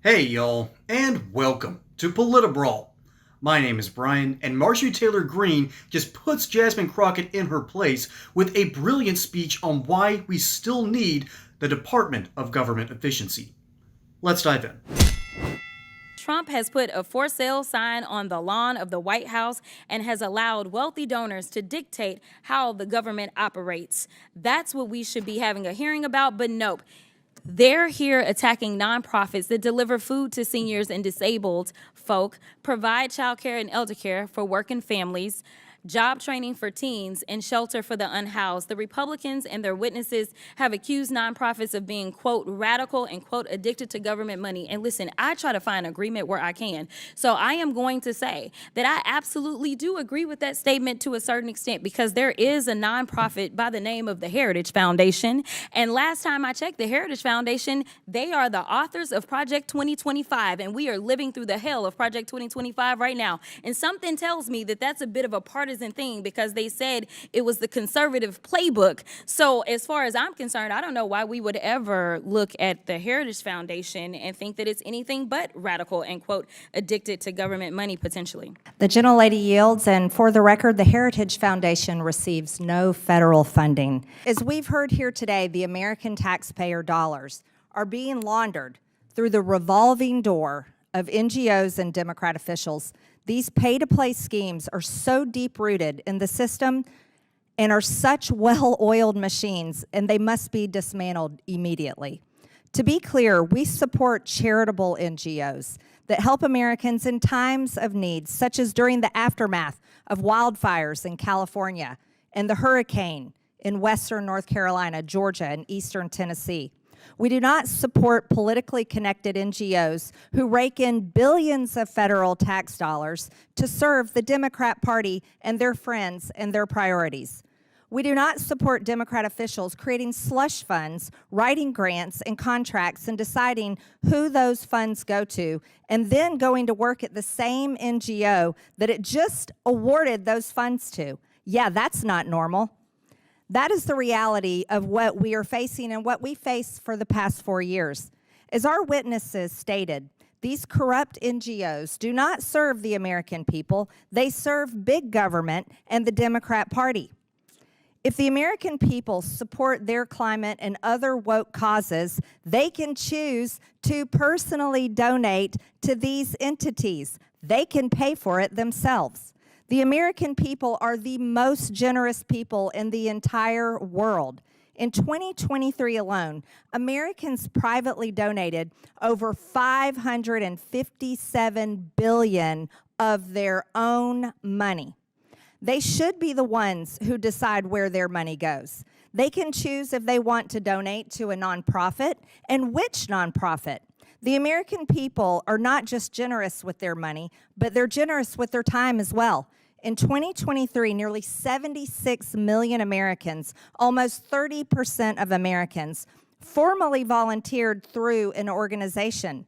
Hey y'all, and welcome to Politibrawl. My name is Brian, and Marjorie Taylor Greene just puts Jasmine Crockett in her place with a brilliant speech on why we still need the Department of Government Efficiency. Let's dive in. Trump has put a for sale sign on the lawn of the White House and has allowed wealthy donors to dictate how the government operates. That's what we should be having a hearing about, but nope. They're here attacking nonprofits that deliver food to seniors and disabled folk, provide child care and elder care for working families, job training for teens, and shelter for the unhoused. The Republicans and their witnesses have accused nonprofits of being, quote, radical and, quote, addicted to government money. And listen, I try to find agreement where I can. So I am going to say that I absolutely do agree with that statement to a certain extent, because there is a nonprofit by the name of the Heritage Foundation. And last time I checked, the Heritage Foundation, they are the authors of Project 2025. And we are living through the hell of Project 2025 right now. And something tells me that that's a bit of a partisan thing, because they said it was the conservative playbook. So as far as I'm concerned, I don't know why we would ever look at the Heritage Foundation and think that it's anything but radical and, quote, addicted to government money potentially. The gentlelady yields, and for the record, the Heritage Foundation receives no federal funding. As we've heard here today, the American taxpayer dollars are being laundered through the revolving door of NGOs and Democrat officials. These pay-to-play schemes are so deep-rooted in the system and are such well-oiled machines, and they must be dismantled immediately. To be clear, we support charitable NGOs that help Americans in times of need, such as during the aftermath of wildfires in California and the hurricane in western North Carolina, Georgia, and eastern Tennessee. We do not support politically connected NGOs who rake in billions of federal tax dollars to serve the Democrat Party and their friends and their priorities. We do not support Democrat officials creating slush funds, writing grants and contracts, and deciding who those funds go to, and then going to work at the same NGO that it just awarded those funds to. Yeah, that's not normal. That is the reality of what we are facing and what we faced for the past 4 years. As our witnesses stated, these corrupt NGOs do not serve the American people. They serve big government and the Democrat Party. If the American people support their climate and other woke causes, they can choose to personally donate to these entities. They can pay for it themselves. The American people are the most generous people in the entire world. In 2023 alone, Americans privately donated over $557 billion of their own money. They should be the ones who decide where their money goes. They can choose if they want to donate to a nonprofit and which nonprofit. The American people are not just generous with their money, but they're generous with their time as well. In 2023, nearly 76 million Americans, almost 30% of Americans, formally volunteered through an organization.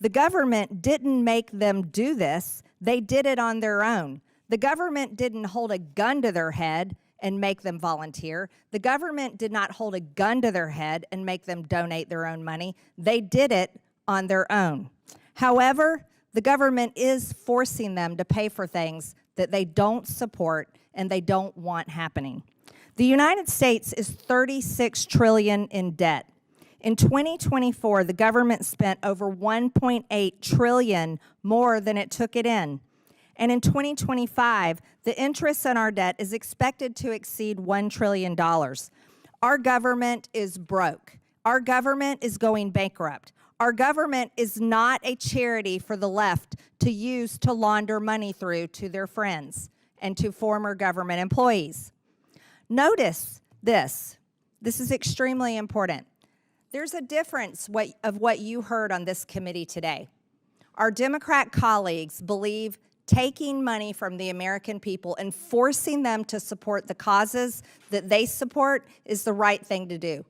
The government didn't make them do this. They did it on their own. The government didn't hold a gun to their head and make them volunteer. The government did not hold a gun to their head and make them donate their own money. They did it on their own. However, the government is forcing them to pay for things that they don't support and they don't want happening. The United States is $36 trillion in debt. In 2024, the government spent over $1.8 trillion more than it took it in. And in 2025, the interest on our debt is expected to exceed $1 trillion. Our government is broke. Our government is going bankrupt. Our government is not a charity for the left to use to launder money through to their friends and to former government employees. Notice this. This is extremely important. There's a difference of what you heard on this committee today. Our Democrat colleagues believe taking money from the American people and forcing them to support the causes that they support is the right thing to do.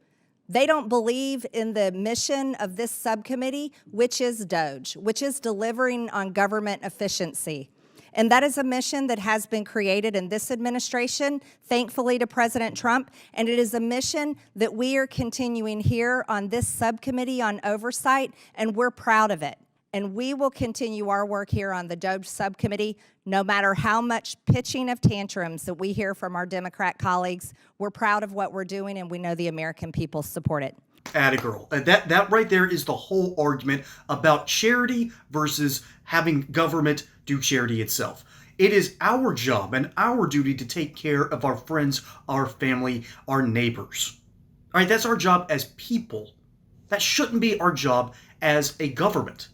They don't believe in the mission of this subcommittee, which is DOGE, which is delivering on government efficiency. And that is a mission that has been created in this administration, thankfully to President Trump. And it is a mission that we are continuing here on this subcommittee on oversight, and we're proud of it. And we will continue our work here on the DOGE subcommittee, no matter how much pitching of tantrums that we hear from our Democrat colleagues. We're proud of what we're doing, and we know the American people support it. Atta girl. That right there is the whole argument about charity versus having government do charity itself. It is our job and our duty to take care of our friends, our family, our neighbors. All right, that's our job as people. That shouldn't be our job as a government.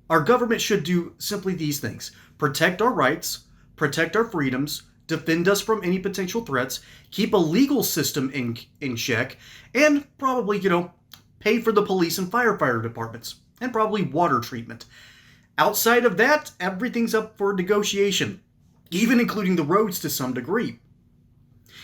Our government should do simply these things: protect our rights, protect our freedoms, defend us from any potential threats, keep a legal system in check, and probably, pay for the police and firefighter departments, and probably water treatment. Outside of that, everything's up for negotiation, even including the roads to some degree.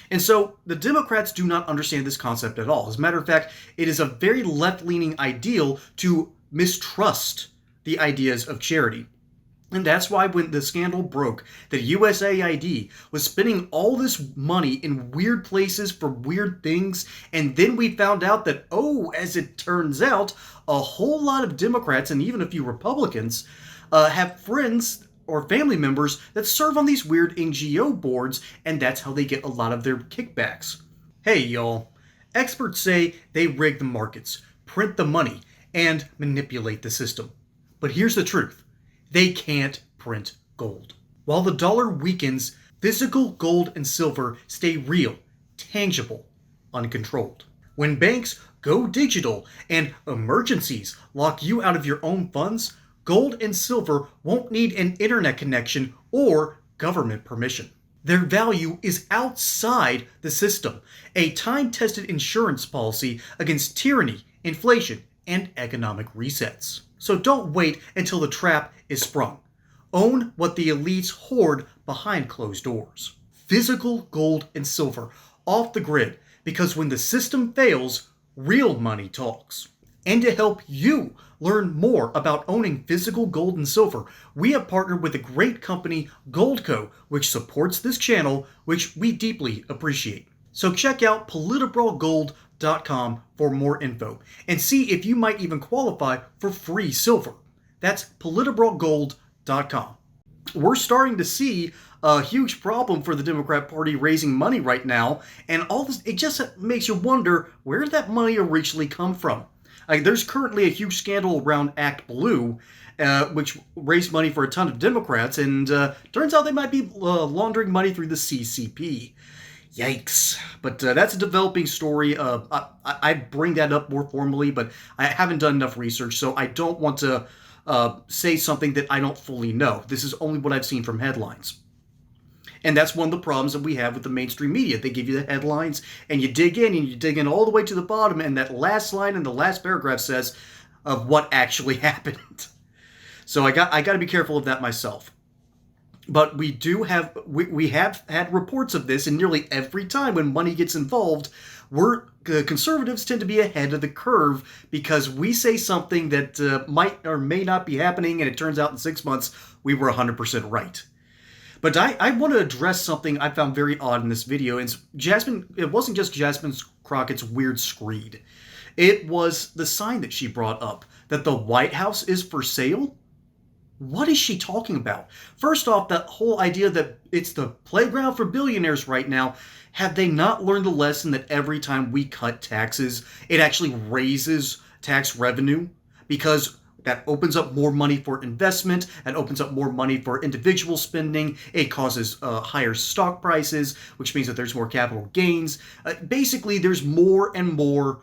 And so the Democrats do not understand this concept at all. As a matter of fact, it is a very left-leaning ideal to mistrust the ideas of charity. And that's why when the scandal broke that USAID was spending all this money in weird places for weird things, and then we found out that, as it turns out, a whole lot of Democrats and even a few Republicans have friends or family members that serve on these weird NGO boards, and that's how they get a lot of their kickbacks. Hey, y'all. Experts say they rig the markets, print the money, and manipulate the system. But here's the truth. They can't print gold. While the dollar weakens, physical gold and silver stay real, tangible, uncontrolled. When banks go digital and emergencies lock you out of your own funds, gold and silver won't need an internet connection or government permission. Their value is outside the system, a time-tested insurance policy against tyranny, inflation, and economic resets. So don't wait until the trap is sprung. Own what the elites hoard behind closed doors. Physical gold and silver off the grid, because when the system fails, real money talks. And to help you learn more about owning physical gold and silver, we have partnered with the great company Goldco, which supports this channel, which we deeply appreciate. So check out PolitibralGold.com for more info and see if you might even qualify for free silver. That's PolitibralGold.com. We're starting to see a huge problem for the Democrat Party raising money right now, and all this, it just makes you wonder, where did that money originally come from? There's currently a huge scandal around Act Blue, which raised money for a ton of Democrats, and turns out they might be laundering money through the CCP. Yikes. But that's a developing story. I bring that up more formally, but I haven't done enough research, so I don't want to say something that I don't fully know. This is only what I've seen from headlines. And that's one of the problems that we have with the mainstream media. They give you the headlines, and you dig in all the way to the bottom, and that last line in the last paragraph says of what actually happened. So I got to be careful of that myself. But we have had reports of this, and nearly every time when money gets involved, conservatives tend to be ahead of the curve because we say something that might or may not be happening, and it turns out in 6 months we were 100% right. But I want to address something I found very odd in this video. It wasn't just Jasmine Crockett's weird screed. It was the sign that she brought up, that the White House is for sale. What is she talking about? First off, that whole idea that it's the playground for billionaires right now, have they not learned the lesson that every time we cut taxes, it actually raises tax revenue? Because that opens up more money for investment, and opens up more money for individual spending. It causes higher stock prices, which means that there's more capital gains. Basically, there's more and more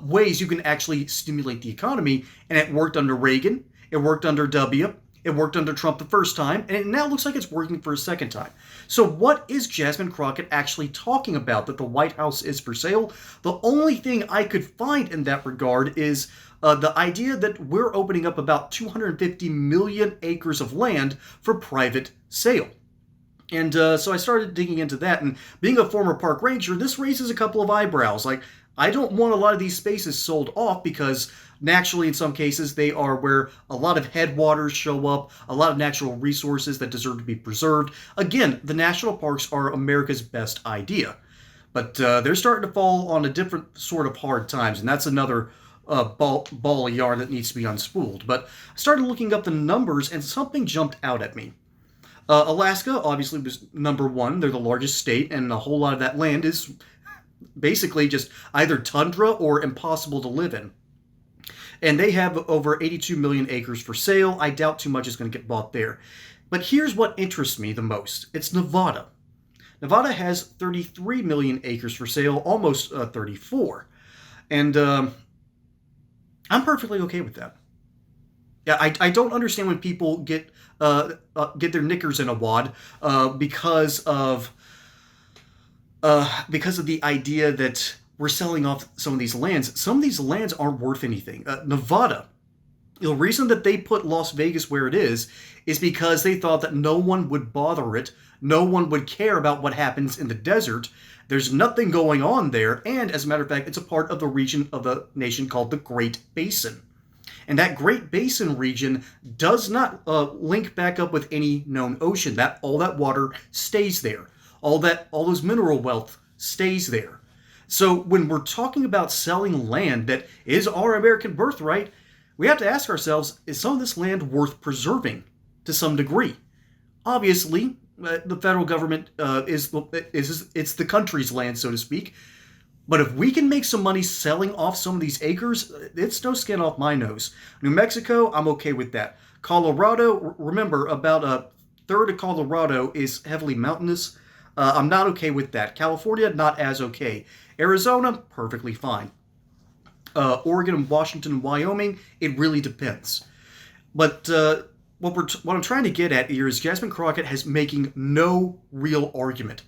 ways you can actually stimulate the economy, and it worked under Reagan, it worked under W, it worked under Trump the first time, and it now looks like it's working for a second time. So what is Jasmine Crockett actually talking about, that the White House is for sale? The only thing I could find in that regard is the idea that we're opening up about 250 million acres of land for private sale. And so I started digging into that, and being a former park ranger, this raises a couple of eyebrows. Like, I don't want a lot of these spaces sold off because naturally, in some cases, they are where a lot of headwaters show up, a lot of natural resources that deserve to be preserved. Again, the national parks are America's best idea. But they're starting to fall on a different sort of hard times, and that's another ball of yarn that needs to be unspooled. But I started looking up the numbers, and something jumped out at me. Alaska, obviously, was number one. They're the largest state, and a whole lot of that land is basically just either tundra or impossible to live in. And they have over 82 million acres for sale. I doubt too much is going to get bought there. But here's what interests me the most. It's Nevada. Nevada has 33 million acres for sale, almost 34. And I'm perfectly okay with that. Yeah, I don't understand when people get their knickers in a wad because of the idea that we're selling off some of these lands. Some of these lands aren't worth anything. Nevada, the reason that they put Las Vegas where it is because they thought that no one would bother it, no one would care about what happens in the desert. There's nothing going on there, and as a matter of fact, it's a part of the region of the nation called the Great Basin. And that Great Basin region does not link back up with any known ocean. That all that water stays there. All those mineral wealth stays there. So when we're talking about selling land that is our American birthright, we have to ask ourselves, is some of this land worth preserving to some degree? Obviously, the federal government it's the country's land, so to speak. But if we can make some money selling off some of these acres, it's no skin off my nose. New Mexico, I'm okay with that. Colorado, remember, about a third of Colorado is heavily mountainous. I'm not okay with that. California, not as okay. Arizona, perfectly fine. Oregon and Washington and Wyoming, it really depends. But what I'm trying to get at here is Jasmine Crockett has making no real argument.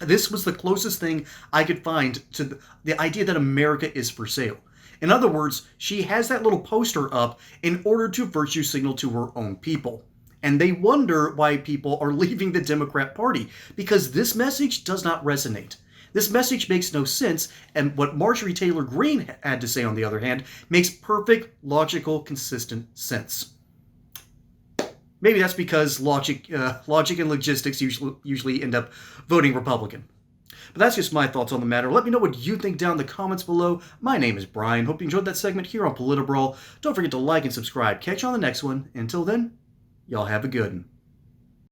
This was the closest thing I could find to the idea that America is for sale. In other words, she has that little poster up in order to virtue signal to her own people. And they wonder why people are leaving the Democrat Party, because this message does not resonate. This message makes no sense, and what Marjorie Taylor Greene had to say, on the other hand, makes perfect, logical, consistent sense. Maybe that's because logic and logistics usually end up voting Republican. But that's just my thoughts on the matter. Let me know what you think down in the comments below. My name is Brian. Hope you enjoyed that segment here on Politibrawl. Don't forget to like and subscribe. Catch you on the next one. Until then, y'all have a good one.